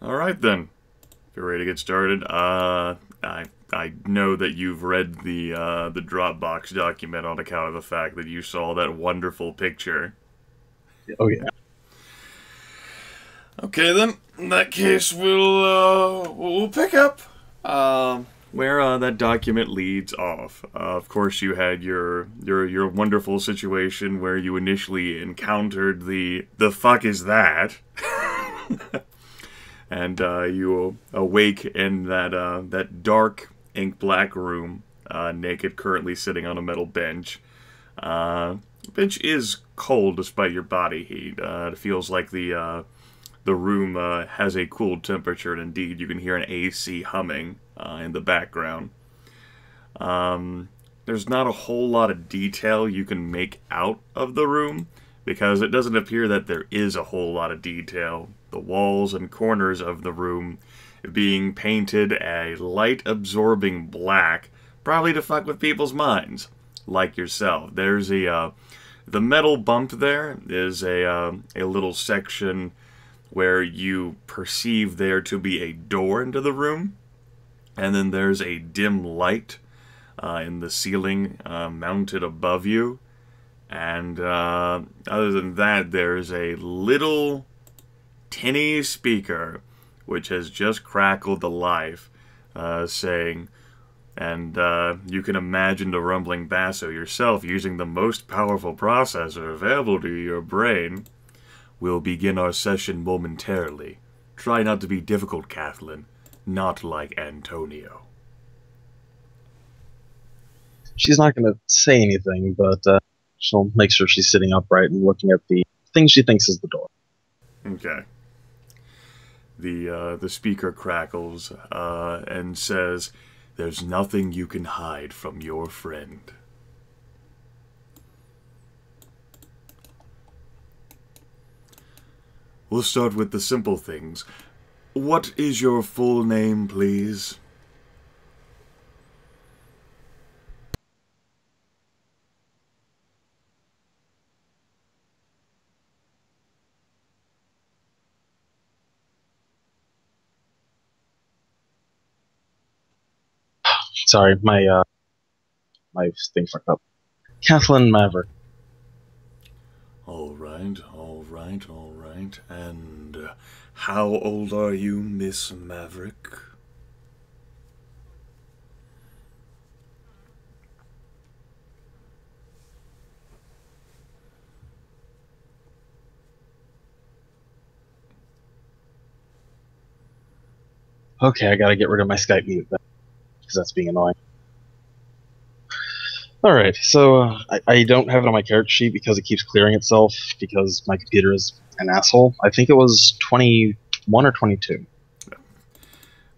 Alright then. If you're ready to get started, I know that you've read the Dropbox document on account of the fact that you saw that wonderful picture. Oh yeah. Okay then, in that case we'll pick up where that document leads off. Of course you had your wonderful situation where you initially encountered the fuck is that? And you awake in that dark ink black room, naked, currently sitting on a metal bench. Bench is cold despite your body heat. It feels like the room has a cool temperature, and indeed you can hear an AC humming in the background. There's not a whole lot of detail you can make out of the room, because it doesn't appear that there is a whole lot of detail. The walls and corners of the room being painted a light-absorbing black, probably to fuck with people's minds, like yourself. There's the metal bump there is a little section where you perceive there to be a door into the room, and then there's a dim light in the ceiling mounted above you. And other than that, there's a little tinny speaker which has just crackled to life, saying, and you can imagine the rumbling basso yourself using the most powerful processor available to your brain. We'll begin our session momentarily. Try not to be difficult, Kathlyn. Not like Antonio. She's not going to say anything, but she'll make sure she's sitting upright and looking at the thing she thinks is the door. Okay. The speaker crackles and says, "There's nothing you can hide from your friend." We'll start with the simple things. What is your full name, please? Sorry, my thing fucked up. Kathlyn Maverick. All right, all right, all right. And how old are you, Miss Maverick? Okay, I gotta get rid of my Skype mute then, because that's being annoying. Alright, so I don't have it on my character sheet because it keeps clearing itself because my computer is an asshole. I think it was 21 or 22.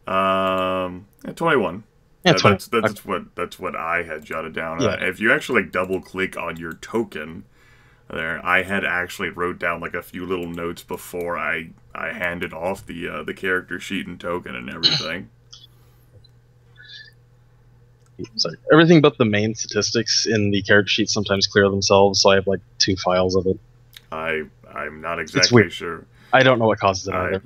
21. Yeah, 20. That's what I had jotted down. Yeah. If you actually double click on your token there, I had actually wrote down like a few little notes before I handed off the character sheet and token and everything. Sorry. Everything but the main statistics in the character sheet sometimes clear themselves, so I have like 2 files of it. I'm not exactly sure. I don't know what causes it either.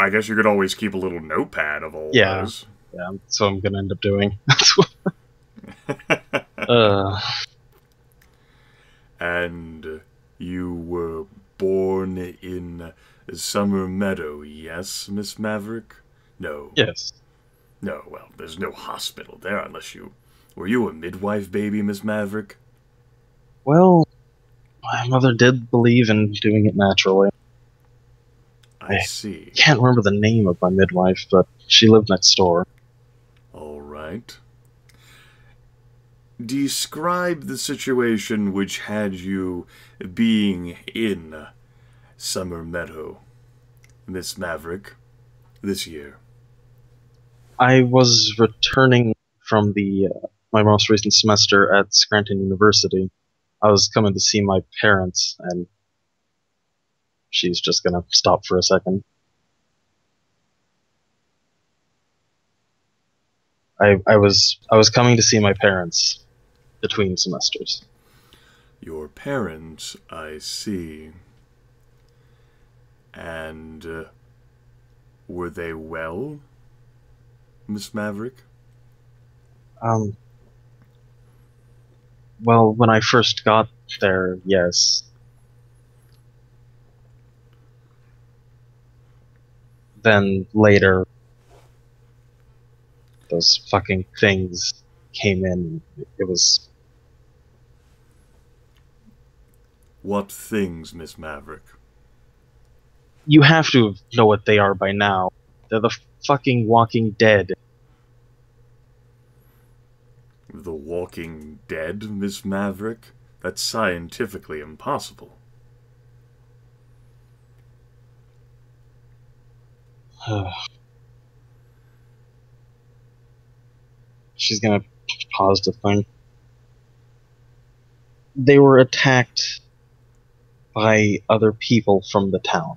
I guess you could always keep a little notepad of all those. Yeah, that's what I'm gonna end up doing. And you were born in Summer Meadow, yes, Miss Maverick? No. Yes. No, well, there's no hospital there unless you... Were you a midwife baby, Miss Maverick? Well, my mother did believe in doing it naturally. I see. Can't remember the name of my midwife, but she lived next door. All right. Describe the situation which had you being in Summer Meadow, Miss Maverick, this year. I was returning from my most recent semester at Scranton University. I was coming to see my parents, and she's just gonna stop for a second. I was coming to see my parents between semesters. Your parents, I see. And Were they well, Miss Maverick? Um, well, when I first got there, yes. Then later, those fucking things came in. It was. What things, Miss Maverick? You have to know what they are by now. They're the fucking Walking Dead. The Walking Dead, Miss Maverick? That's scientifically impossible. She's gonna pause to think. They were attacked by other people from the town.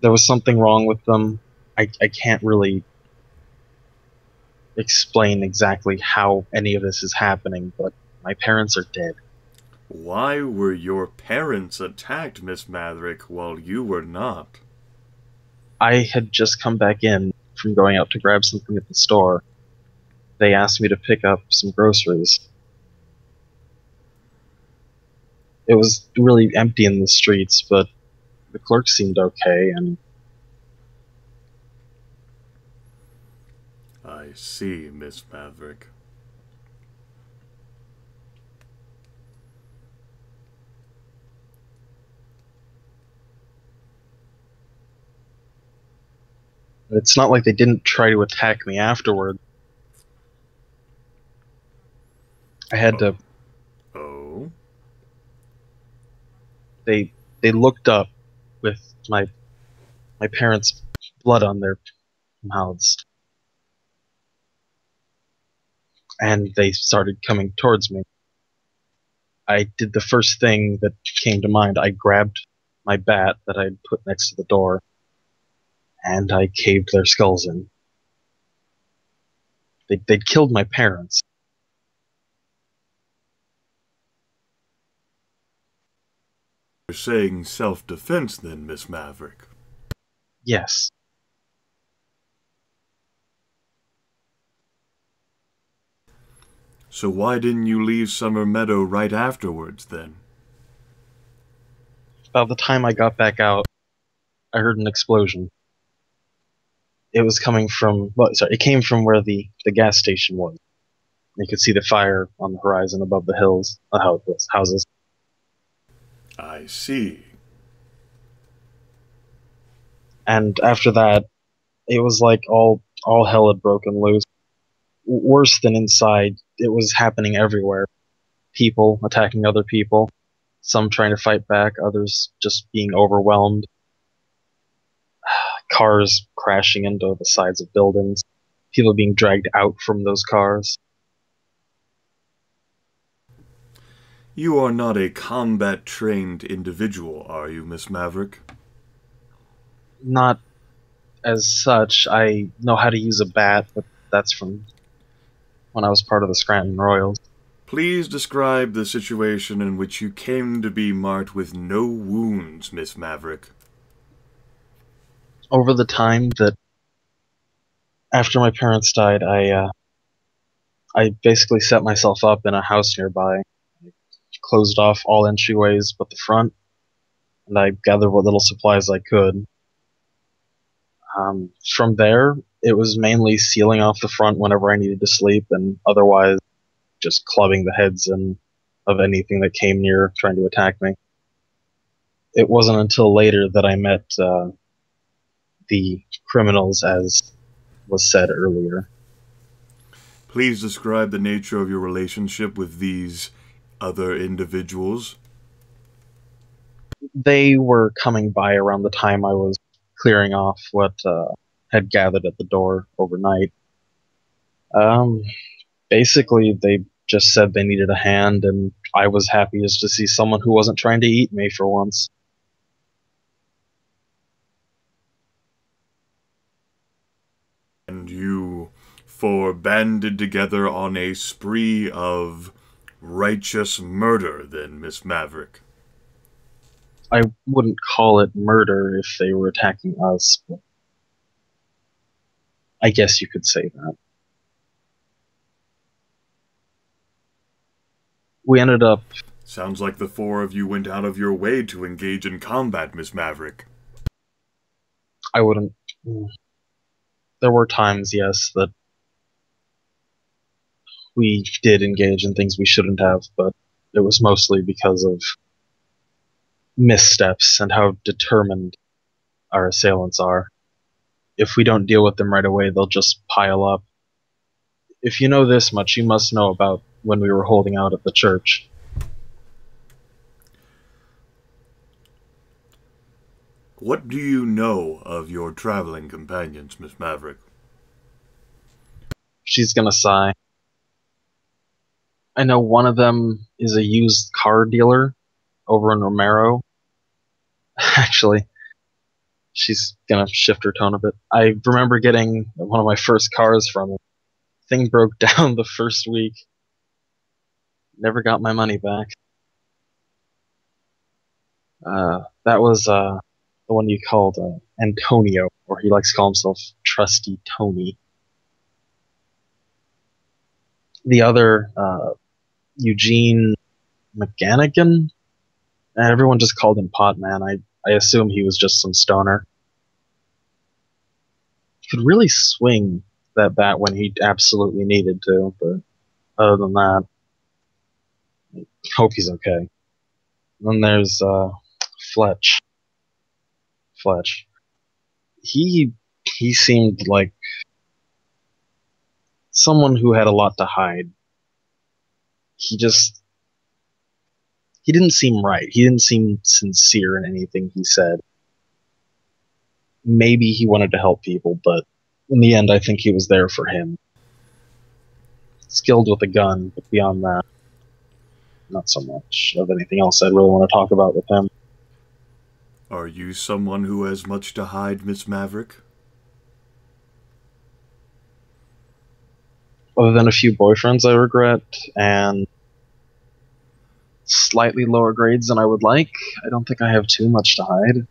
There was something wrong with them. I can't really explain exactly how any of this is happening, but my parents are dead. Why were your parents attacked, Miss Maverick, while you were not? I had just come back in from going out to grab something at the store. They asked me to pick up some groceries. It was really empty in the streets, but the clerk seemed okay, and I see, Miss Maverick. it's not like they didn't try to attack me afterward. I had to. Oh? They looked up with my parents' blood on their mouths, and they started coming towards me. I did the first thing that came to mind. I grabbed my bat that I'd put next to the door, and I caved their skulls in. They'd killed my parents. You're saying self-defense then, Miss Maverick? Yes. So why didn't you leave Summer Meadow right afterwards, then? By the time I got back out, I heard an explosion. It was coming from, well, sorry, it came from where the gas station was. You could see the fire on the horizon above the hills, houses. I see. And after that, it was like all hell had broken loose. Worse than inside, it was happening everywhere. People attacking other people, some trying to fight back, others just being overwhelmed. Cars crashing into the sides of buildings, people being dragged out from those cars. You are not a combat-trained individual, are you, Miss Maverick? Not as such. I know how to use a bat, but that's from when I was part of the Scranton Royals. Please describe the situation in which you came to be marked with no wounds, Miss Maverick. Over the time that after my parents died, I basically set myself up in a house nearby. I closed off all entryways but the front, and I gathered what little supplies I could. From there, it was mainly sealing off the front whenever I needed to sleep, and otherwise just clubbing the heads of anything that came near trying to attack me. It wasn't until later that I met the criminals, as was said earlier. Please describe the nature of your relationship with these other individuals. They were coming by around the time I was clearing off what had gathered at the door overnight. Um, Basically, they just said they needed a hand, and I was happy just to see someone who wasn't trying to eat me for once. And you four banded together on a spree of righteous murder, then, Miss Maverick. I wouldn't call it murder if they were attacking us, but I guess you could say that. We ended up... Sounds like the four of you went out of your way to engage in combat, Miss Maverick. I wouldn't... There were times, yes, that we did engage in things we shouldn't have, but it was mostly because of missteps and how determined our assailants are. If we don't deal with them right away, they'll just pile up. If you know this much, you must know about when we were holding out at the church. What do you know of your traveling companions, Miss Maverick? She's gonna sigh. I know one of them is a used car dealer over in Romero. Actually, she's gonna shift her tone a bit. I remember getting one of my first cars from him. Thing broke down the first week. Never got my money back. That was the one you called Antonio, or he likes to call himself Trusty Tony. The other, Eugene McGannigan? Everyone just called him Potman. I assume he was just some stoner. He could really swing that bat when he absolutely needed to, but other than that, I hope he's okay. Then there's Fletch. He seemed like someone who had a lot to hide. He didn't seem right. He didn't seem sincere in anything he said. Maybe he wanted to help people, but in the end, I think he was there for him. Skilled with a gun, but beyond that, not so much of anything else I'd really want to talk about with him. Are you someone who has much to hide, Miss Maverick? Other than a few boyfriends I regret, and slightly lower grades than I would like, I don't think I have too much to hide.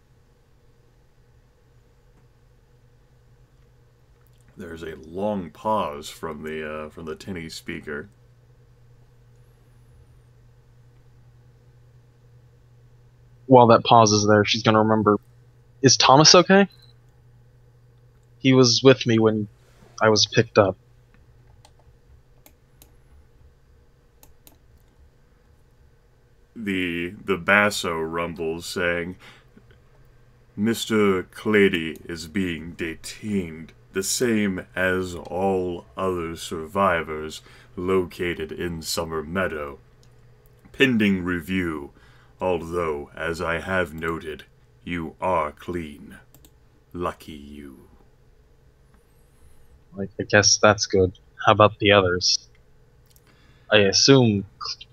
There's a long pause from the tinny speaker. While that pause is there, she's gonna remember, is Thomas okay? He was with me when I was picked up. The basso rumbles, saying, Mr. Clady is being detained, the same as all other survivors located in Summer Meadow. Pending review, although, as I have noted, you are clean. Lucky you. Like, I guess that's good. How about the others? I assume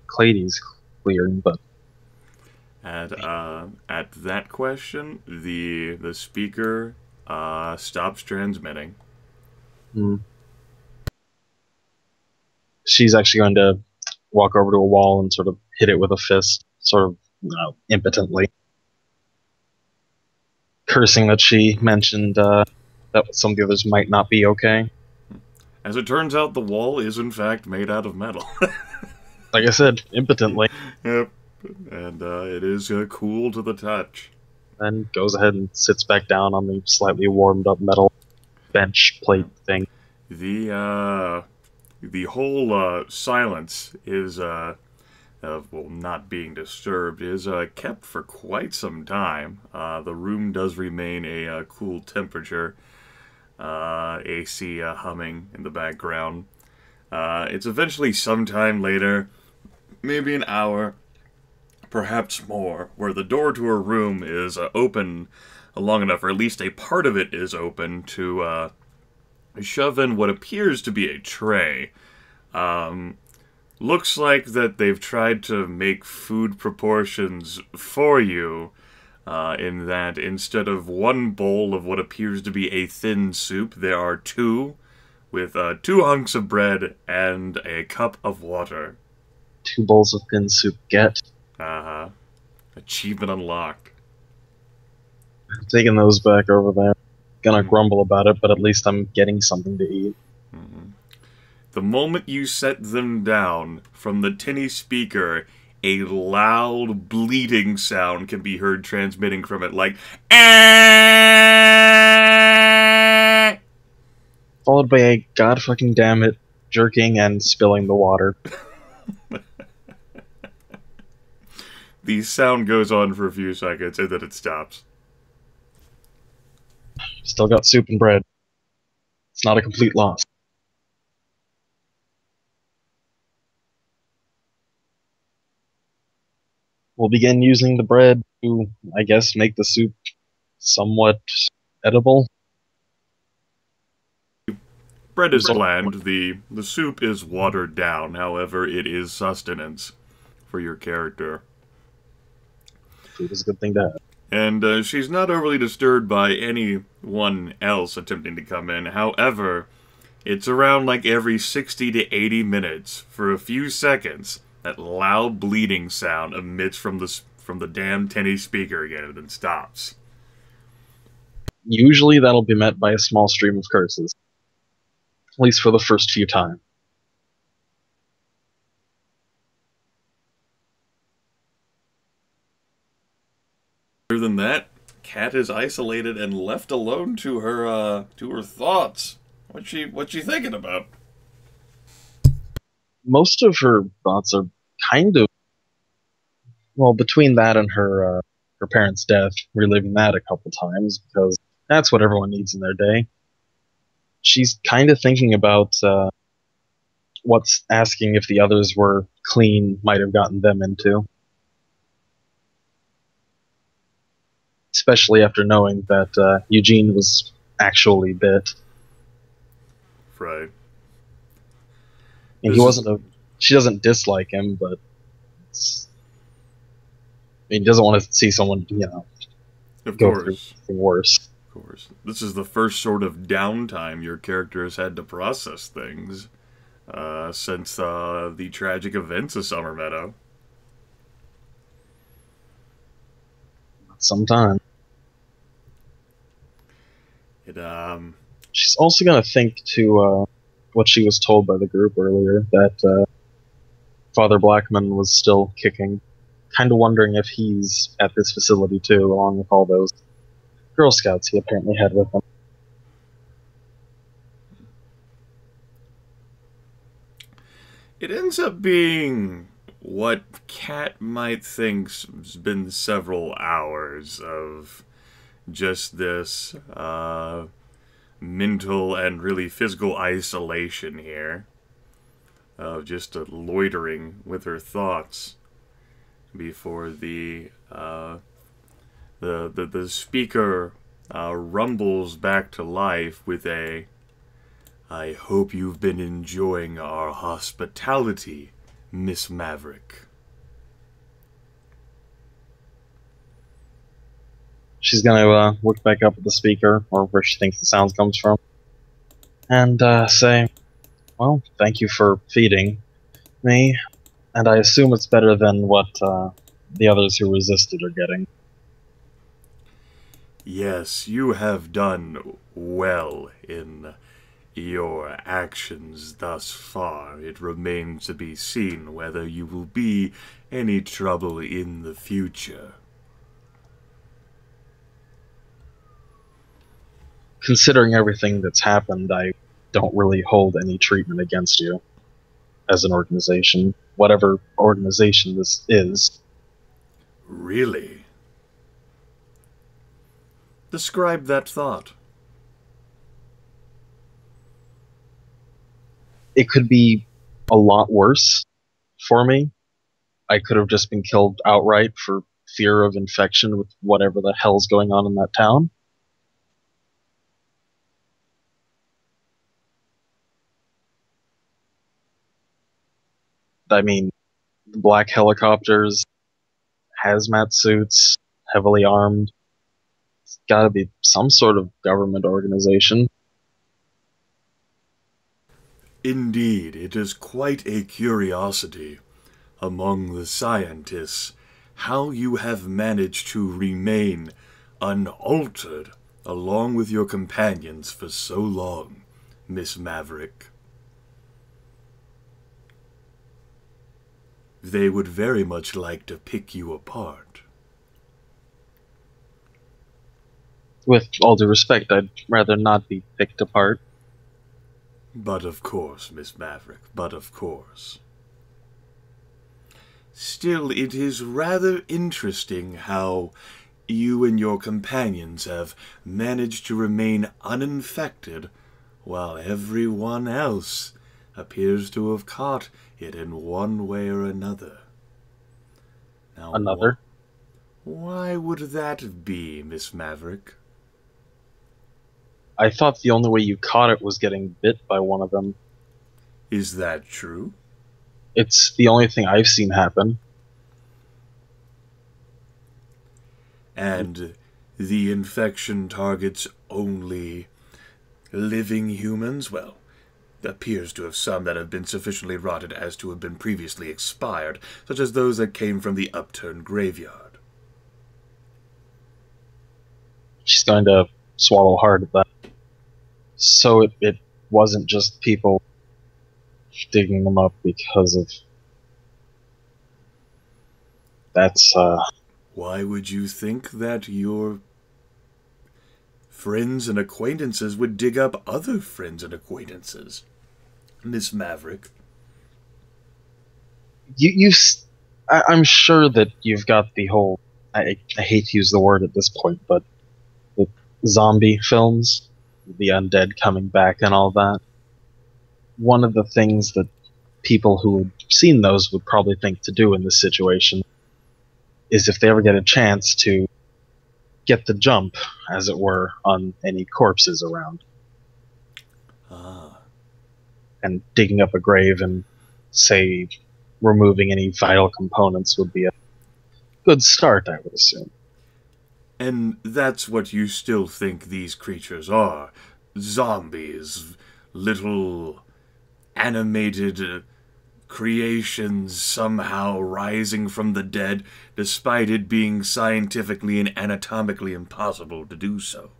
Clady's clear, but... At that question, the speaker stops transmitting. She's actually going to walk over to a wall and sort of hit it with a fist, sort of, impotently. Cursing that she mentioned that some of the others might not be okay. As it turns out, the wall is in fact made out of metal. Like I said, impotently. Yep. And it is cool to the touch. Then goes ahead and sits back down on the slightly warmed up metal bench plate thing. The whole silence is not being disturbed is kept for quite some time. The room does remain a cool temperature. AC humming in the background. It's eventually sometime later, maybe an hour, perhaps more, where the door to her room is open long enough, or at least a part of it is open, to shove in what appears to be a tray. Looks like that they've tried to make food proportions for you, in that instead of one bowl of what appears to be a thin soup, there are two, with 2 hunks of bread and a cup of water. 2 bowls of thin soup, get. Achievement unlocked. Taking those back over there. Gonna grumble about it, but at least I'm getting something to eat. The moment you set them down, from the tinny speaker, a loud bleating sound can be heard transmitting from it, like "Ah!" Followed by a god fucking damn it jerking and spilling the water. The sound goes on for a few seconds, and then it stops. Still got soup and bread. It's not a complete loss. We'll begin using the bread to, I guess, make the soup somewhat edible. Bread is bland, the soup is watered down, however, it is sustenance for your character. Food is a good thing to have. And she's not overly disturbed by anyone else attempting to come in. However, it's around like every 60 to 80 minutes, for a few seconds, that loud bleeding sound emits from the damn tinny speaker again and then stops. Usually that'll be met by a small stream of curses. At least for the first few times. Other than that, Kat is isolated and left alone to her thoughts. What's she thinking about? Most of her thoughts are kind of, well, between that and her parents' death, reliving that a couple times because that's what everyone needs in their day. She's kind of thinking about what's asking if the others were clean might have gotten them into. Especially after knowing that Eugene was actually bit. Right. And he wasn't a. She doesn't dislike him, but he doesn't want to see someone, go through something worse. Of course. This is the first sort of downtime your character has had to process things since the tragic events of Summer Meadow. Sometime. She's also going to think to what she was told by the group earlier, that Father Blackman was still kicking. Kind of wondering if he's at this facility too, along with all those Girl Scouts he apparently had with him. It ends up being what Kat might think's been several hours of just this mental and really physical isolation here, of just loitering with her thoughts before the speaker rumbles back to life with a, "I hope you've been enjoying our hospitality, Miss Maverick." She's going to look back up at the speaker, or where she thinks the sound comes from, and say, "Well, thank you for feeding me, and I assume it's better than what the others who resisted are getting." Yes, you have done well in your actions thus far. It remains to be seen whether you will be any trouble in the future. Considering everything that's happened, I don't really hold any treatment against you as an organization, whatever organization this is. Really? Describe that thought. It could be a lot worse for me. I could have just been killed outright for fear of infection with whatever the hell's going on in that town. I mean, black helicopters, hazmat suits, heavily armed. It's gotta be some sort of government organization. Indeed, it is quite a curiosity among the scientists how you have managed to remain unaltered along with your companions for so long, Miss Maverick. They would very much like to pick you apart. With all due respect, I'd rather not be picked apart. But of course, Miss Maverick, but of course. Still, it is rather interesting how you and your companions have managed to remain uninfected, while everyone else appears to have caught it in one way or another. Now, Another? Why would that be, Miss Maverick? I thought the only way you caught it was getting bit by one of them. Is that true? It's the only thing I've seen happen. And the infection targets only living humans? Well, appears to have some that have been sufficiently rotted as to have been previously expired, such as those that came from the upturned graveyard. She's going to swallow hard at that. So it wasn't just people digging them up because of... That's, Why would you think that your friends and acquaintances would dig up other friends and acquaintances, Miss Maverick? I'm sure that you've got the whole... I hate to use the word at this point, but the zombie films, the undead coming back and all that. One of the things that people who had seen those would probably think to do in this situation is, if they ever get a chance, to get the jump, as it were, on any corpses around. And digging up a grave and, say, removing any vital components would be a good start, I would assume. And that's what you still think these creatures are? Zombies, little animated creations somehow rising from the dead, despite it being scientifically and anatomically impossible to do so.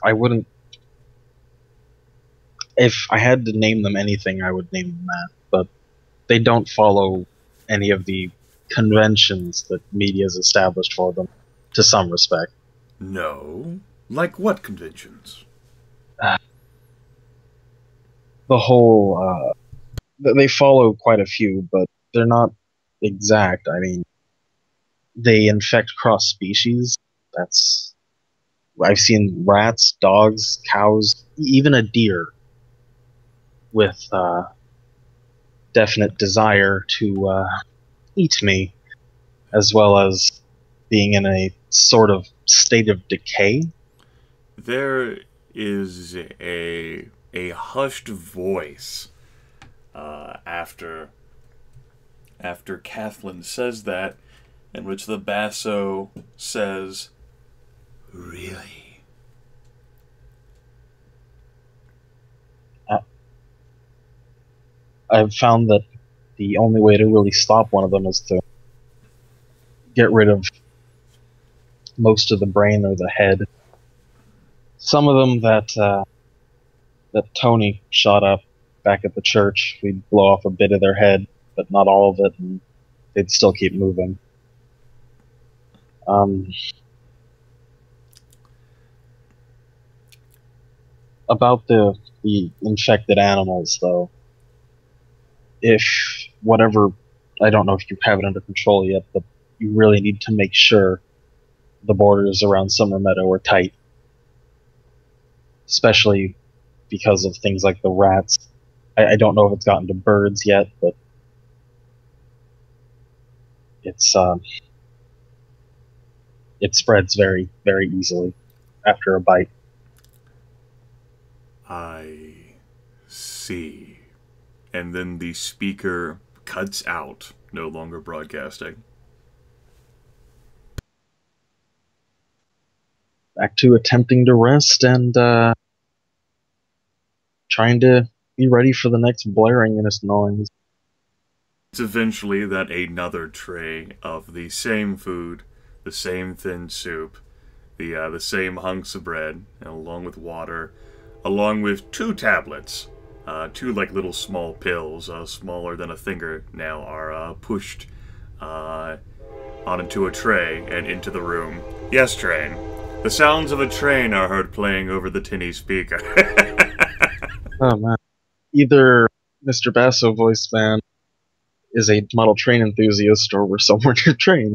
I wouldn't... If I had to name them anything, I would name them that, but they don't follow any of the conventions that media has established for them, to some respect. No? Like what conventions? The whole, they follow quite a few, but they're not exact. I mean, they infect cross species. I've seen rats, dogs, cows, even a deer with definite desire to eat me, as well as being in a sort of state of decay. There is a hushed voice after Kathlyn says that, in which the basso says, "Really?" I've found that the only way to really stop one of them is to get rid of most of the brain or the head. Some of them that Tony shot up back at the church, we'd blow off a bit of their head, but not all of it, and they'd still keep moving. About the infected animals, though, if whatever, I don't know if you have it under control yet, but you really need to make sure the borders around Summer Meadow are tight. Especially because of things like the rats. I don't know if it's gotten to birds yet, but it spreads very, very easily after a bite. I see. And then the speaker cuts out, no longer broadcasting. Back to attempting to rest and trying to be ready for the next blaring in its noise. It's eventually that another tray of the same food the same thin soup, the same hunks of bread, and along with water, along with 2 tablets. 2 like little small pills, smaller than a fingernail, are pushed onto a tray and into the room. Yes, train. The sounds of a train are heard playing over the tinny speaker. Oh man. Either Mr. Basso voice man is a model train enthusiast, or we're somewhere near train.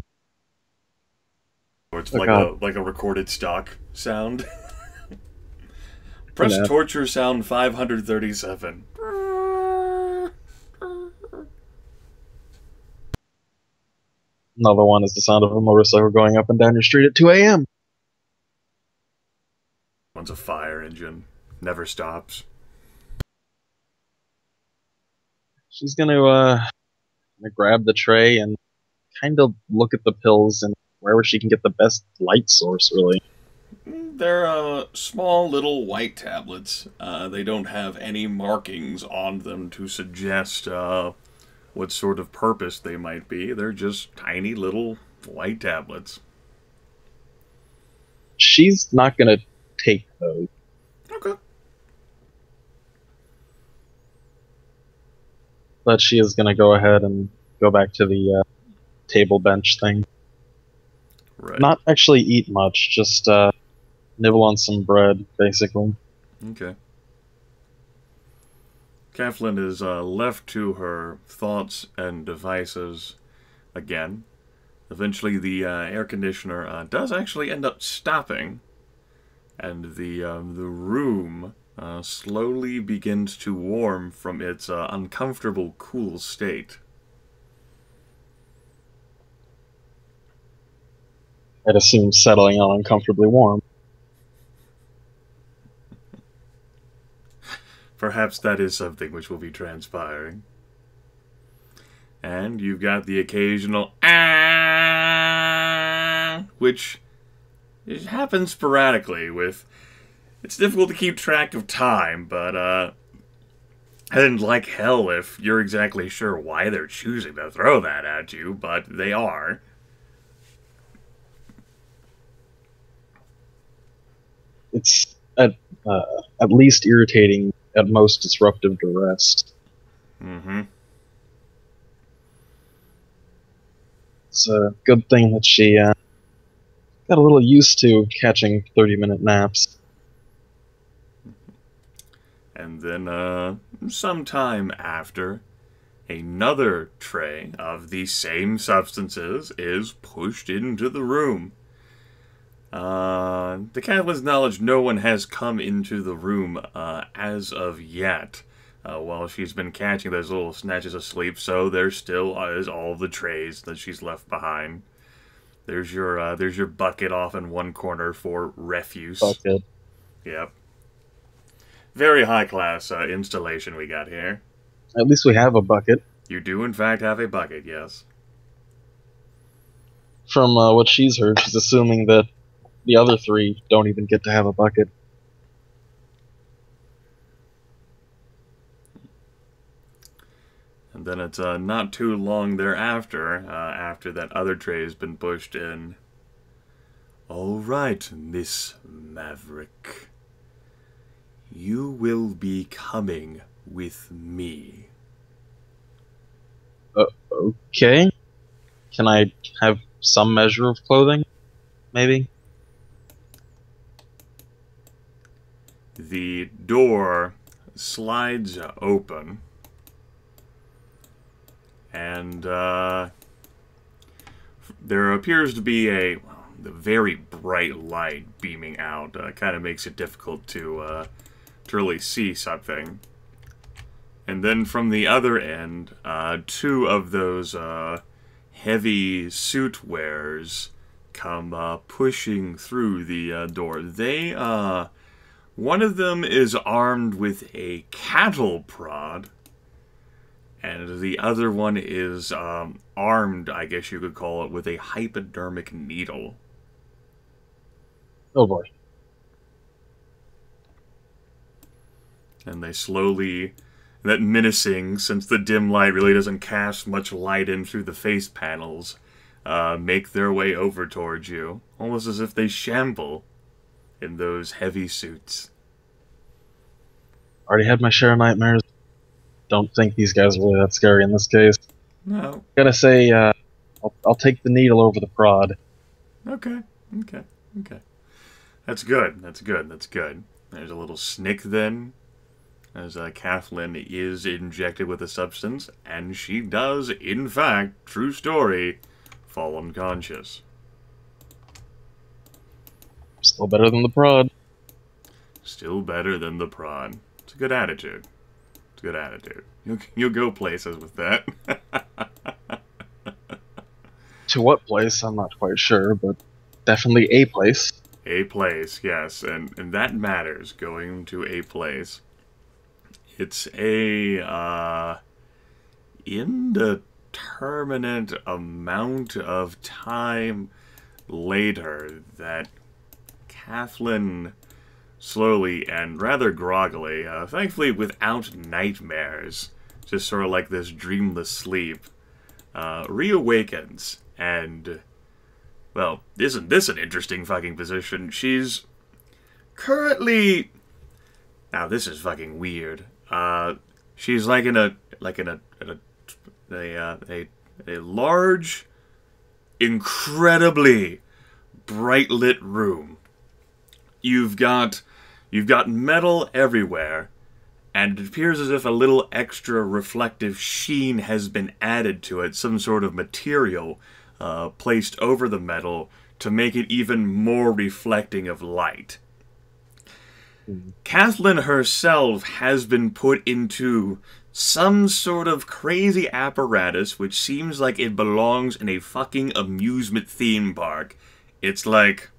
Or it's Oh, like God. a recorded stock sound. Press torture sound 537. Another one is the sound of a motorcycle going up and down your street at 2 a.m. One's a fire engine. Never stops. She's gonna grab the tray and kind of look at the pills and wherever she can get the best light source, really. They're small little white tablets. They don't have any markings on them to suggest what sort of purpose they might be. They're just tiny little white tablets. She's not gonna take those. Okay. But she is gonna go ahead and go back to the table bench thing. Right. Not actually eat much, just nibble on some bread, basically. Okay. Kathlyn is left to her thoughts and devices again. Eventually, the air conditioner does actually end up stopping, and the room slowly begins to warm from its uncomfortable cool state. I'd assume settling on uncomfortably warm. Perhaps that is something which will be transpiring. And you've got the occasional ah, which happens sporadically with... It's difficult to keep track of time, but and like hell if you're exactly sure why they're choosing to throw that at you, but they are. It's at least irritating, at most disruptive to rest. Mm-hmm. It's a good thing that she got a little used to catching 30-minute naps. And then, sometime after, another tray of the same substances is pushed into the room. To Kathlyn's knowledge, no one has come into the room as of yet, while she's been catching those little snatches of sleep, so there still is all the trays that she's left behind. There's your bucket off in one corner for refuse. Bucket. Yep. Very high-class installation we got here. At least we have a bucket. You do, in fact, have a bucket, yes. From what she's heard, she's assuming that the other 3 don't even get to have a bucket. And then it's not too long thereafter, after that other tray has been pushed in. All right, Miss Maverick. You will be coming with me. Okay. Can I have some measure of clothing? Maybe? The door slides open, and there appears to be a very bright light beaming out. Kind of makes it difficult to really see something. And then from the other end, 2 of those heavy suit wearers come pushing through the door. They, one of them is armed with a cattle prod, and the other one is armed, I guess you could call it, with a hypodermic needle. Oh boy. And they slowly, that menacing, since the dim light really doesn't cast much light in through the face panels, make their way over towards you, almost as if they shamble in those heavy suits. Already had my share of nightmares. Don't think these guys are really that scary in this case. No. Gotta say, I'll take the needle over the prod. Okay. Okay. Okay. That's good. That's good. That's good. There's a little snick then, as Kathlyn is injected with a substance, and she does, in fact, true story, fall unconscious. Still better than the prod. Still better than the prod. It's a good attitude. It's a good attitude. You'll go places with that. To what place, I'm not quite sure, but definitely a place. A place, yes, and that matters, going to a place. It's a, indeterminate amount of time later that Kathlyn slowly and rather groggily, thankfully without nightmares, just sort of like this dreamless sleep, reawakens, and, well, isn't this an interesting fucking position? She's currently... Now, this is fucking weird. She's like in a large, incredibly bright lit room. You've got metal everywhere, and it appears as if a little extra reflective sheen has been added to it, some sort of material placed over the metal to make it even more reflecting of light. Kathlyn herself has been put into some sort of crazy apparatus which seems like it belongs in a fucking amusement theme park. It's like...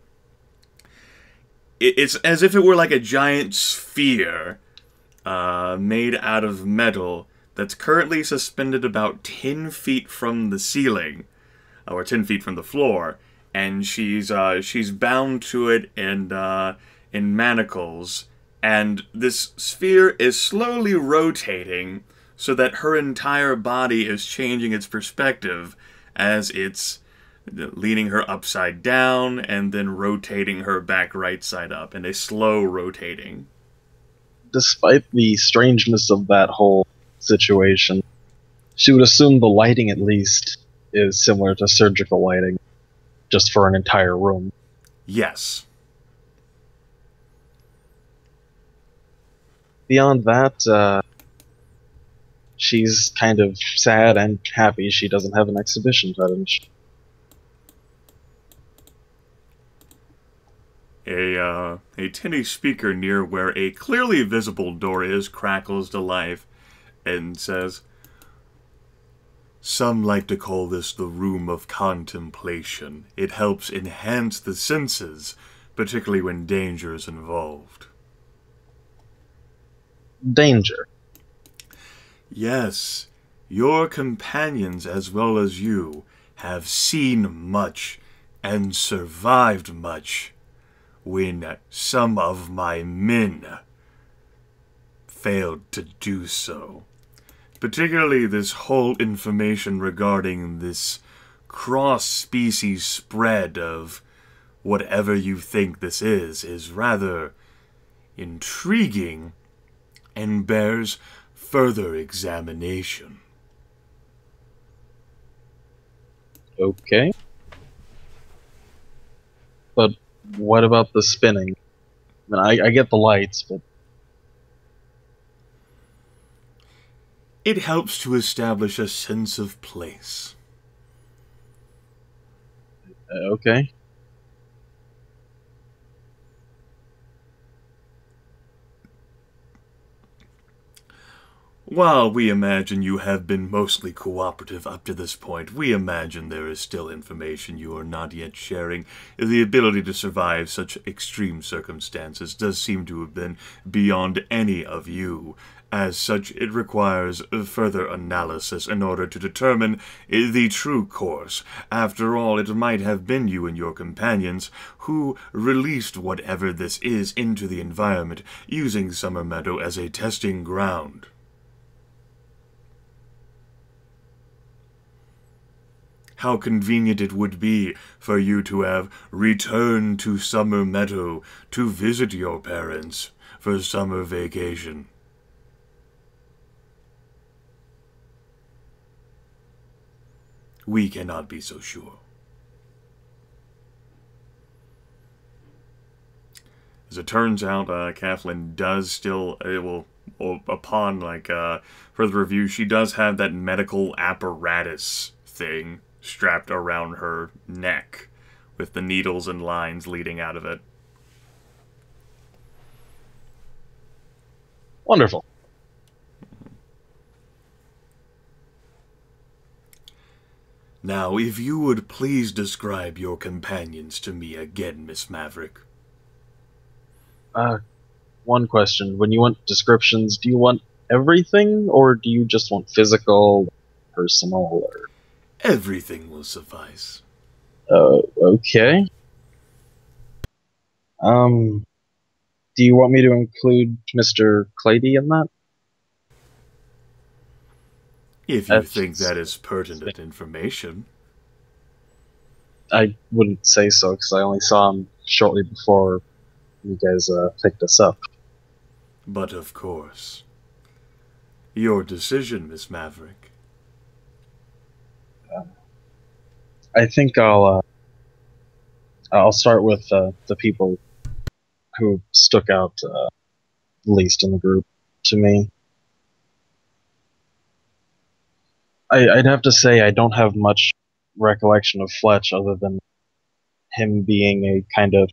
It's as if it were like a giant sphere made out of metal that's currently suspended about 10 feet from the ceiling, or 10 feet from the floor, and she's bound to it in manacles, and this sphere is slowly rotating so that her entire body is changing its perspective as it's leaning her upside down and then rotating her back right side up in a slow rotating. Despite the strangeness of that whole situation, she would assume the lighting at least is similar to surgical lighting, just for an entire room. Yes. Beyond that, she's kind of sad and happy she doesn't have an exhibition fetish. A tinny speaker near where a clearly visible door is crackles to life and says, "Some like to call this the room of contemplation. It helps enhance the senses, particularly when danger is involved." Danger? Yes, your companions as well as you have seen much and survived much when some of my men failed to do so. Particularly this whole information regarding this cross-species spread of whatever you think this is rather intriguing and bears further examination. Okay. But what about the spinning? I mean, I get the lights, but... It helps to establish a sense of place. Okay. While we imagine you have been mostly cooperative up to this point, we imagine there is still information you are not yet sharing. The ability to survive such extreme circumstances does seem to have been beyond any of you. As such, it requires further analysis in order to determine the true course. After all, it might have been you and your companions who released whatever this is into the environment, using Summer Meadow as a testing ground. how convenient it would be for you to have returned to Summer Meadow to visit your parents for summer vacation. We cannot be so sure. As it turns out, Kathlyn does still, upon further review, she does have that medical apparatus thing strapped around her neck with the needles and lines leading out of it. Wonderful. Now, if you would please describe your companions to me again, Miss Maverick. One question. When you want descriptions, do you want everything, or do you just want physical, personal, or... Everything will suffice. Okay. Do you want me to include Mr. Clady in that? If you think that is pertinent information. I wouldn't say so, because I only saw him shortly before you guys picked us up. But of course. Your decision, Miss Maverick. I think I'll start with the people who stuck out least in the group to me. I'd have to say I don't have much recollection of Fletch other than him being a kind of...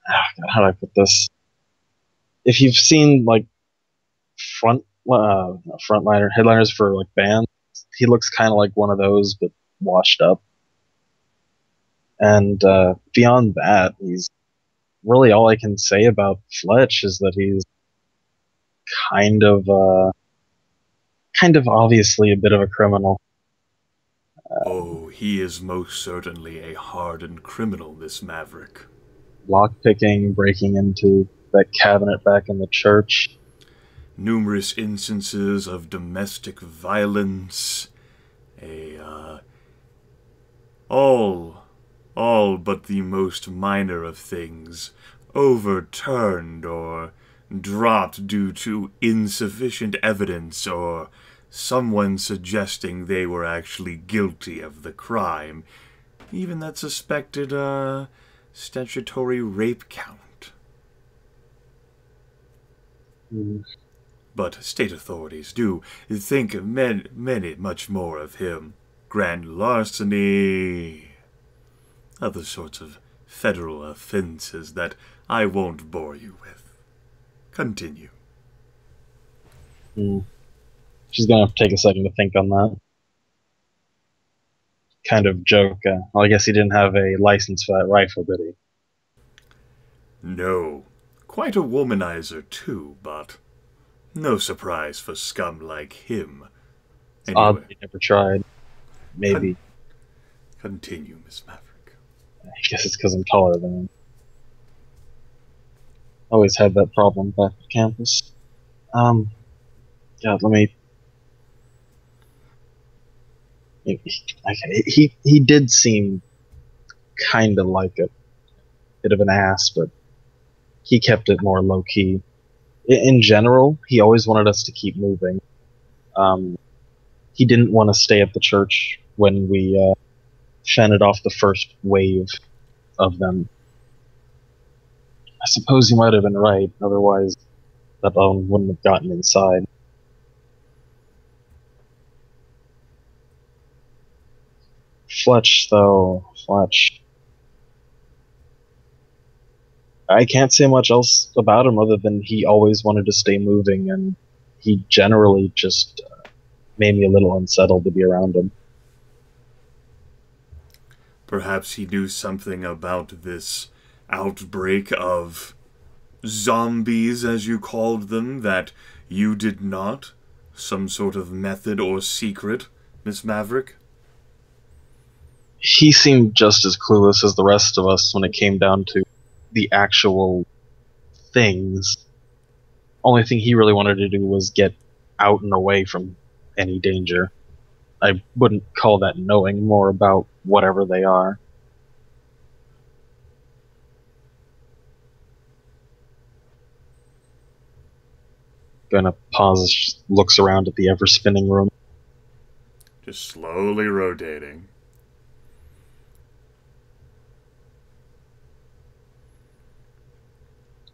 how do I put this? If you've seen like headliners for like bands, he looks kind of like one of those, but washed up. And beyond that, he's really, all I can say about Fletch is that he's kind of obviously a bit of a criminal. Oh, he is most certainly a hardened criminal, Miss Maverick. Lockpicking, breaking into that cabinet back in the church. Numerous instances of domestic violence. All but the most minor of things overturned or dropped due to insufficient evidence or someone suggesting they were actually guilty of the crime. Even that suspected, statutory rape count. But state authorities do think much more of him. Grand larceny, other sorts of federal offenses that I won't bore you with. Continue. She's gonna have to take a second to think on that. Kind of joke. Well, I guess he didn't have a license for that rifle, did he? No. Quite a womanizer, too, but no surprise for scum like him. Anyway, Odd he never tried. Maybe. Continue, Miss Maverick. I guess it's because I'm taller than him. Always had that problem back at campus. God, let me... Okay, he did seem kind of like a bit of an ass, but he kept it more low-key. In general, he always wanted us to keep moving. He didn't want to stay at the church when we fended off the first wave of them. I suppose he might have been right, otherwise that bone wouldn't have gotten inside. Fletch, though. Fletch. I can't say much else about him other than he always wanted to stay moving, and he generally just made me a little unsettled to be around him. Perhaps he knew something about this outbreak of zombies, as you called them, that you did not? Some sort of method or secret, Miss Maverick? He seemed just as clueless as the rest of us when it came down to the actual things. Only thing he really wanted to do was get out and away from any danger. I wouldn't call that knowing more about whatever they are. Gonna pause, just looks around at the ever-spinning room. Just slowly rotating.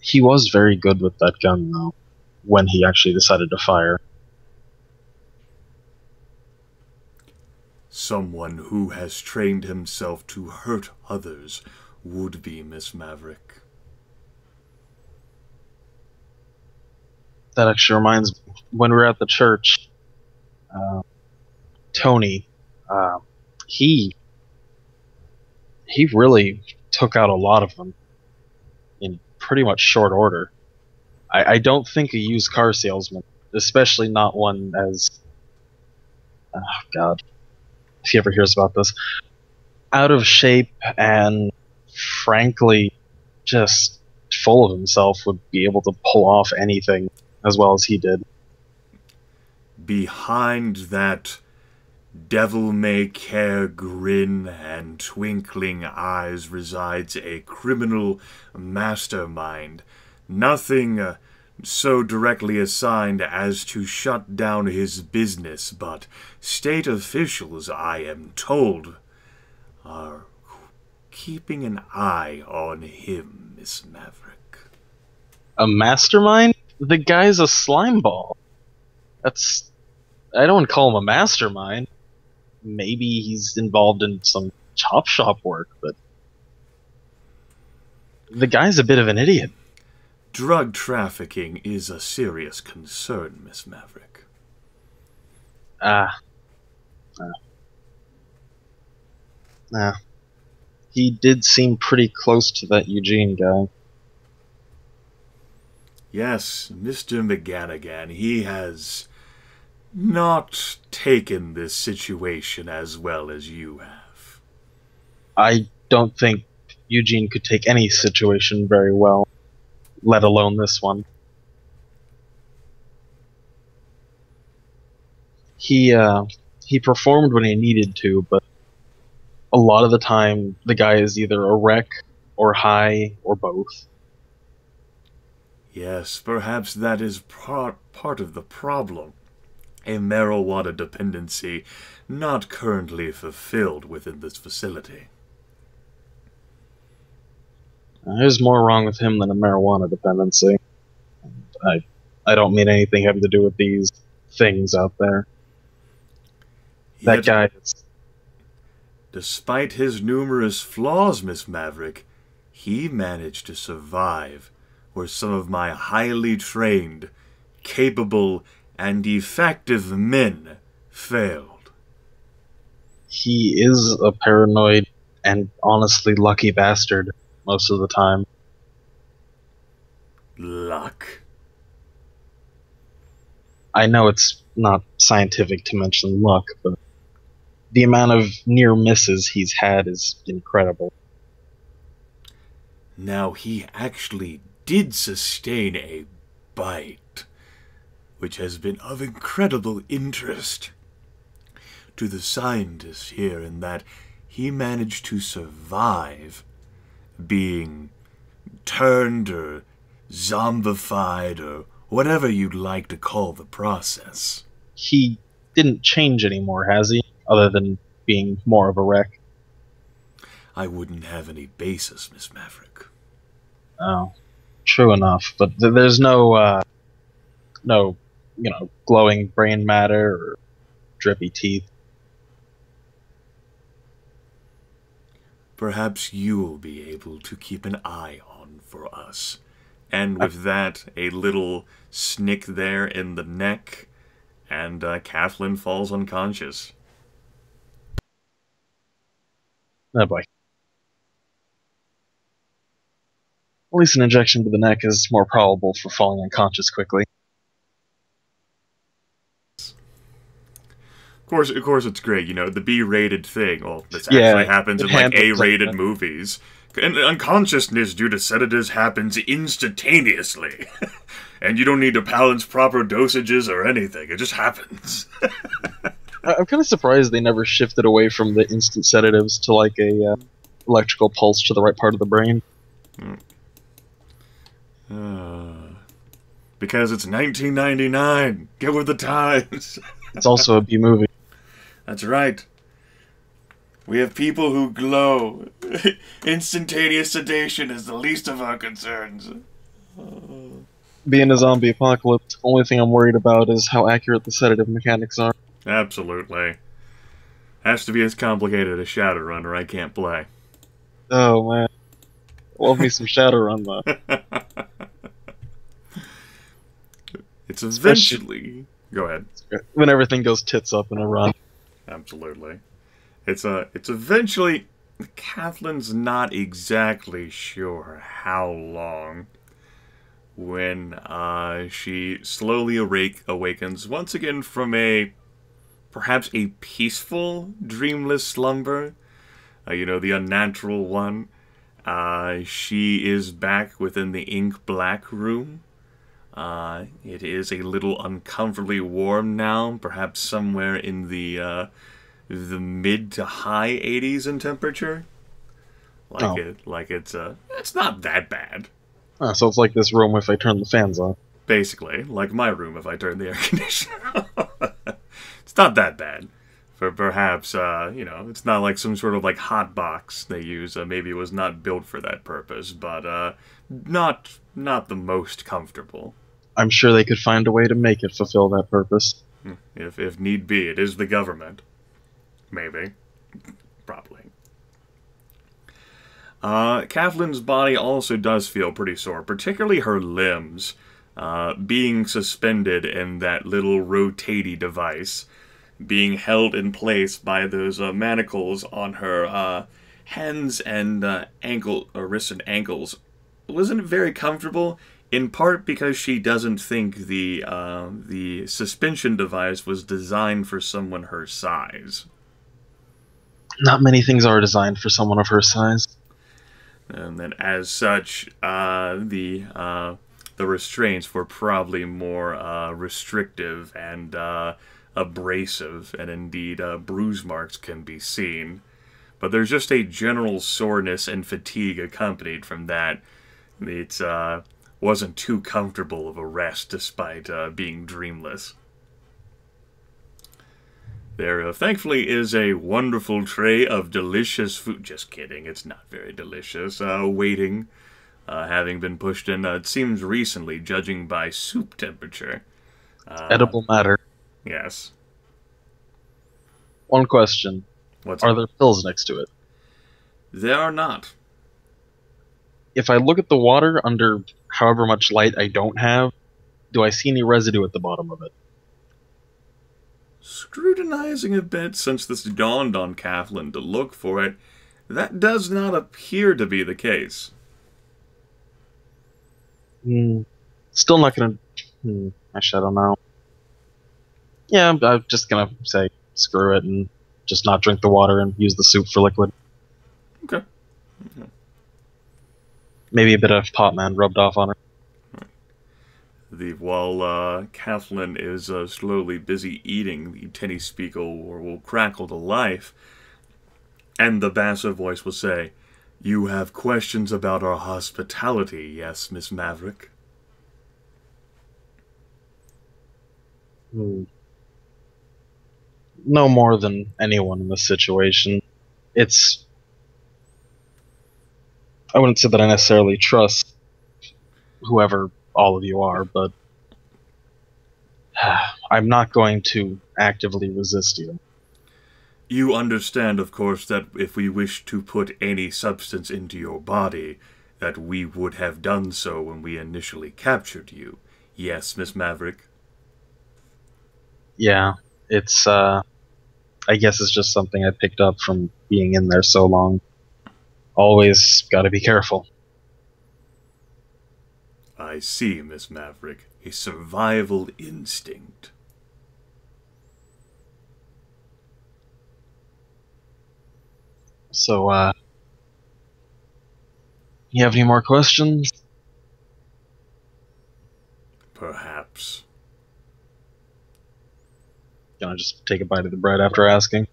He was very good with that gun, though, when he actually decided to fire. Someone who has trained himself to hurt others would be Miss Maverick. That actually reminds me, when we were at the church, Tony, he really took out a lot of them in pretty much short order. I don't think a used car salesman, especially not one as, oh God, if he ever hears about this, out of shape and frankly just full of himself, would be able to pull off anything as well as he did. Behind that devil-may-care grin and twinkling eyes resides a criminal mastermind. Nothing so directly assigned as to shut down his business, but state officials, I am told, are keeping an eye on him, Miss Maverick. A mastermind? The guy's a slimeball. I don't call him a mastermind. Maybe he's involved in some chop shop work, but the guy's a bit of an idiot. Drug trafficking is a serious concern, Miss Maverick. He did seem pretty close to that Eugene guy. Yes, Mr. McGannigan, he has not taken this situation as well as you have. I don't think Eugene could take any situation very well, let alone this one. He performed when he needed to, but a lot of the time the guy is either a wreck or high or both. Yes, perhaps that is part of the problem. A marijuana dependency not currently fulfilled within this facility. There's more wrong with him than a marijuana dependency. I don't mean anything having to do with these things out there. That guy is... Despite his numerous flaws, Miss Maverick, he managed to survive where some of my highly trained, capable, and effective men failed. He is a paranoid and honestly lucky bastard most of the time. Luck? I know it's not scientific to mention luck, but the amount of near misses he's had is incredible. Now, he actually did sustain a bite, which has been of incredible interest to the scientists here, in that he managed to survive being turned or zombified or whatever you'd like to call the process. He didn't change anymore, has he? Other than being more of a wreck. I wouldn't have any basis, Miss Maverick. Oh, true enough. But there's no, glowing brain matter or drippy teeth. Perhaps you'll be able to keep an eye on for us. And with that, a little snick there in the neck, and Kathlyn falls unconscious. Oh boy. At least an injection to the neck is more probable for falling unconscious quickly. Of course, it's great. You know, the B-rated thing. Well, this actually happens in like A-rated movies. And unconsciousness due to sedatives happens instantaneously, and you don't need to balance proper dosages or anything. It just happens. I'm kind of surprised they never shifted away from the instant sedatives to like a electrical pulse to the right part of the brain. Because it's 1999. Get with the times. It's also a B movie. That's right. We have people who glow. Instantaneous sedation is the least of our concerns. Being a zombie apocalypse, the only thing I'm worried about is how accurate the sedative mechanics are. Absolutely. Has to be as complicated as Shadowrun or I can't play. Oh man. Love me some Shadowrun though. It's eventually... Go ahead. When everything goes tits up in a run. Absolutely. It's eventually... Kathlyn's not exactly sure how long when she slowly awakens once again from perhaps a peaceful, dreamless slumber. The unnatural one. She is back within the ink black room. It is a little uncomfortably warm now, perhaps somewhere in the mid to high 80s in temperature. It's not that bad. So it's like this room if I turn the fans on. Basically, like my room if I turn the air conditioner on. It's not that bad. For perhaps, it's not like some sort of like hot box they use. Maybe it was not built for that purpose, but not the most comfortable. I'm sure they could find a way to make it fulfill that purpose. If need be, it is the government. Maybe. Probably. Kathlyn's body also does feel pretty sore, particularly her limbs, being suspended in that little rotatey device, being held in place by those manacles on her hands and wrists and ankles. Wasn't very comfortable, in part because she doesn't think the suspension device was designed for someone her size. Not many things are designed for someone of her size. And then, as such, the restraints were probably more restrictive and abrasive, and indeed bruise marks can be seen. But there's just a general soreness and fatigue accompanied from that. It wasn't too comfortable of a rest despite being dreamless. There, thankfully, is a wonderful tray of delicious food. Just kidding, it's not very delicious. Waiting, having been pushed in, it seems recently, judging by soup temperature. Edible matter. Yes. One question. Are there pills next to it? There are not. If I look at the water under however much light I don't have, do I see any residue at the bottom of it? Scrutinizing a bit since this dawned on Kathlyn to look for it, that does not appear to be the case. Still not gonna... Actually, I don't know. Yeah, I'm just gonna say screw it and just not drink the water and use the soup for liquid. Okay. Maybe a bit of pot man rubbed off on her. While Kathlyn is slowly busy eating, the tinny speakle will crackle to life, and the basso voice will say, "You have questions about our hospitality, yes, Miss Maverick?" No more than anyone in this situation. I wouldn't say that I necessarily trust whoever all of you are, but I'm not going to actively resist you. You understand, of course, that if we wish to put any substance into your body, that we would have done so when we initially captured you. Yes, Miss Maverick? Yeah, it's, I guess it's just something I picked up from being in there so long. Always gotta be careful. I see, Miss Maverick. A survival instinct. So, you have any more questions? Perhaps. Gonna just take a bite of the bread after asking.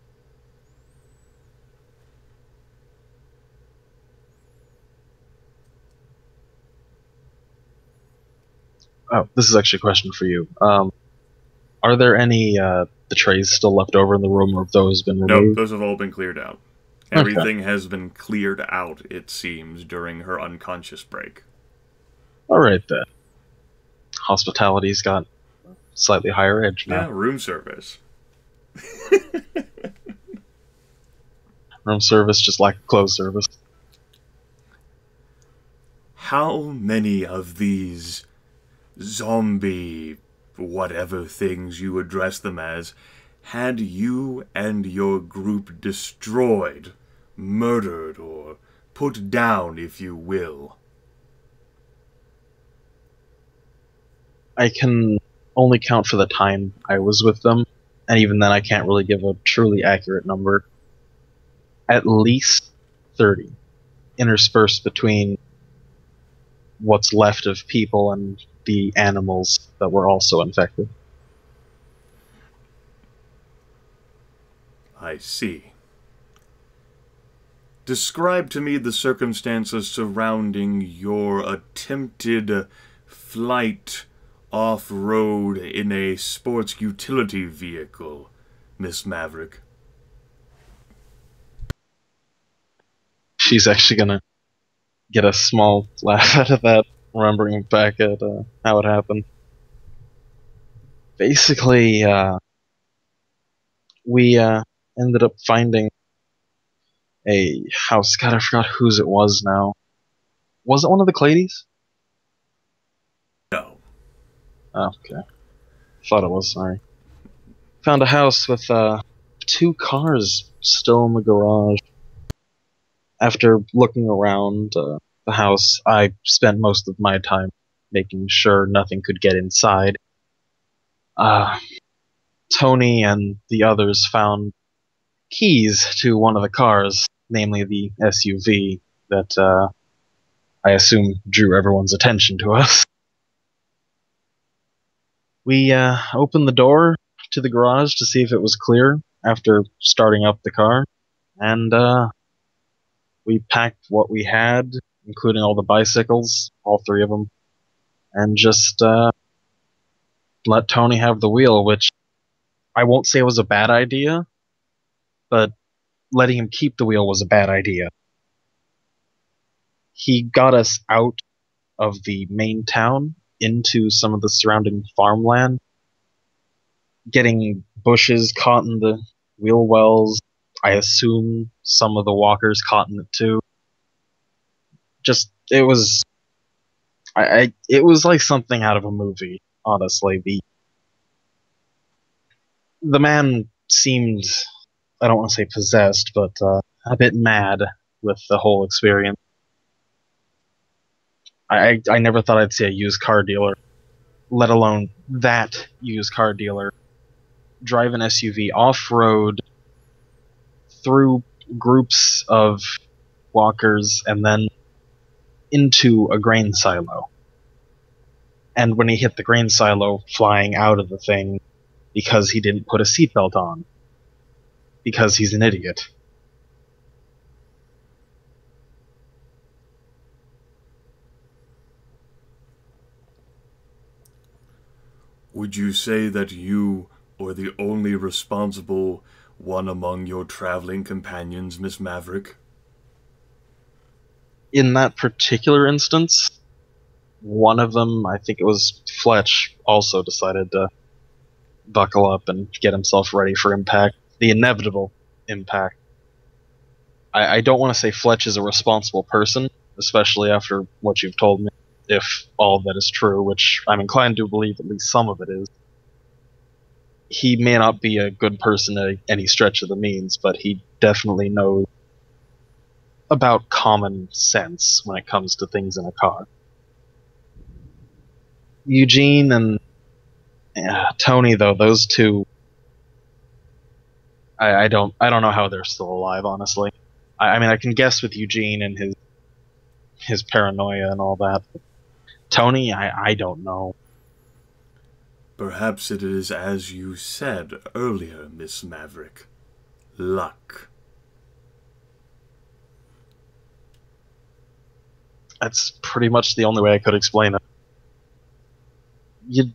Oh, this is actually a question for you. Are there any the trays still left over in the room, or have those been Nope, removed? those have all been cleared out. Okay. Everything has been cleared out, it seems, during her unconscious break. All right then. Hospitality's got slightly higher edge now. Yeah, room service. Room service, just like clothes service. How many of these zombie whatever things you address them as had you and your group destroyed, murdered, or put down, if you will? I can only count for the time I was with them, and even then I can't really give a truly accurate number. At least 30, interspersed between what's left of people and the animals that were also infected. I see. Describe to me the circumstances surrounding your attempted flight off-road in a sports utility vehicle, Miss Maverick. She's actually gonna get a small laugh out of that, remembering back at how it happened. Basically, we ended up finding a house. God, I forgot whose it was now. Was it one of the Cladies? No. Oh, okay. Thought it was, sorry. Found a house with 2 cars still in the garage. After looking around the house, I spent most of my time making sure nothing could get inside. Tony and the others found keys to one of the cars, namely the SUV, that I assume drew everyone's attention to us. We opened the door to the garage to see if it was clear after starting up the car, and we packed what we had, including all the bicycles, all 3 of them, and just let Tony have the wheel, which I won't say was a bad idea, but letting him keep the wheel was a bad idea. He got us out of the main town into some of the surrounding farmland, getting bushes caught in the wheel wells. I assume some of the walkers caught in it too. Just, it was, it was like something out of a movie, honestly. The man seemed, I don't want to say possessed, but a bit mad with the whole experience. I never thought I'd see a used car dealer, let alone that used car dealer, drive an SUV off-road through groups of walkers and then into a grain silo. And when he hit the grain silo, flying out of the thing because he didn't put a seatbelt on. Because he's an idiot. Would you say that you are the only responsible one among your traveling companions, Miss Maverick? In that particular instance, one of them, I think it was Fletch, also decided to buckle up and get himself ready for impact. The inevitable impact. I don't want to say Fletch is a responsible person, especially after what you've told me, if all of that is true, which I'm inclined to believe at least some of it is. He may not be a good person at any stretch of the means, but he definitely knows about common sense when it comes to things in a car. Eugene and Tony, though, those two, I don't know how they're still alive, honestly. I mean, I can guess with Eugene and his paranoia and all that. But Tony, I don't know. Perhaps it is as you said earlier, Miss Maverick. Luck. That's pretty much the only way I could explain it. You,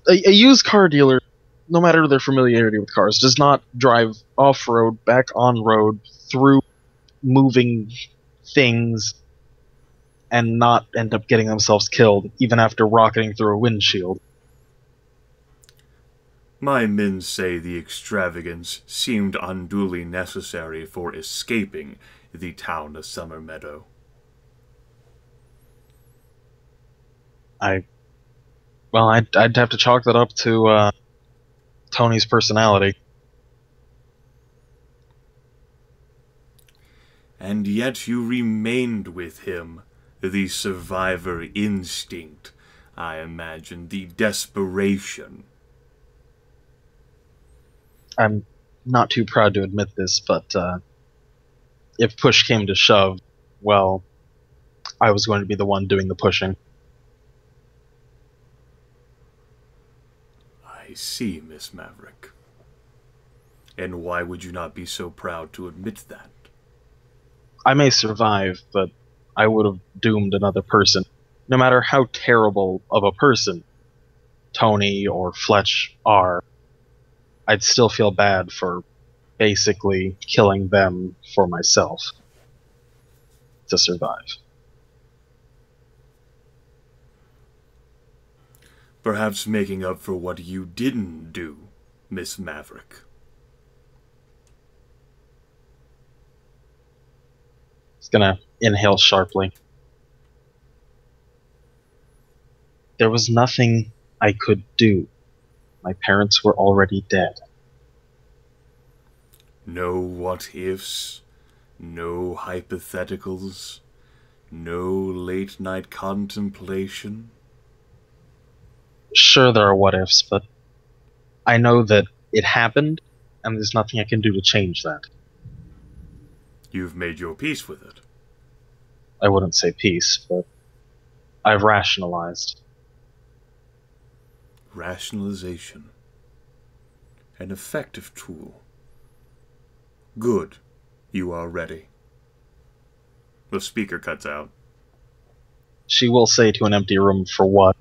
a used car dealer, no matter their familiarity with cars, does not drive off-road, back on-road, through moving things, and not end up getting themselves killed, even after rocketing through a windshield. My men say the extravagance seemed unduly necessary for escaping the town of Summer Meadow. I'd have to chalk that up to Tony's personality. And yet you remained with him, the survivor instinct, I imagine, the desperation. I'm not too proud to admit this, but if push came to shove, well, I was going to be the one doing the pushing. I see, Miss Maverick. And why would you not be so proud to admit that? I may survive, but I would have doomed another person. No matter how terrible of a person Tony or Fletch are, I'd still feel bad for basically killing them for myself to survive. Perhaps making up for what you didn't do, Miss Maverick. He's gonna inhale sharply. There was nothing I could do. My parents were already dead. No what-ifs, no hypotheticals, no late-night contemplation. Sure, there are what-ifs, but I know that it happened, and there's nothing I can do to change that. You've made your peace with it. I wouldn't say peace, but I've rationalized. Rationalization. An effective tool. Good. You are ready. The speaker cuts out. She will say to an empty room, for what?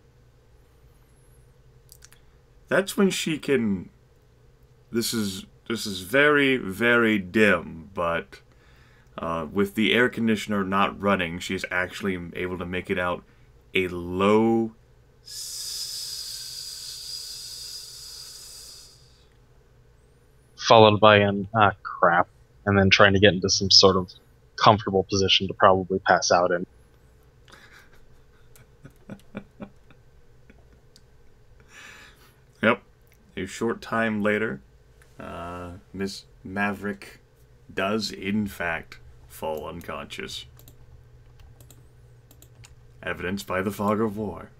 That's when she can... This is very, very dim, but with the air conditioner not running, she's actually able to make it out a low... Followed by an, crap, and then trying to get into some sort of comfortable position to probably pass out in. Yep. A short time later, Miss Maverick does, in fact, fall unconscious. Evidenced by the fog of war.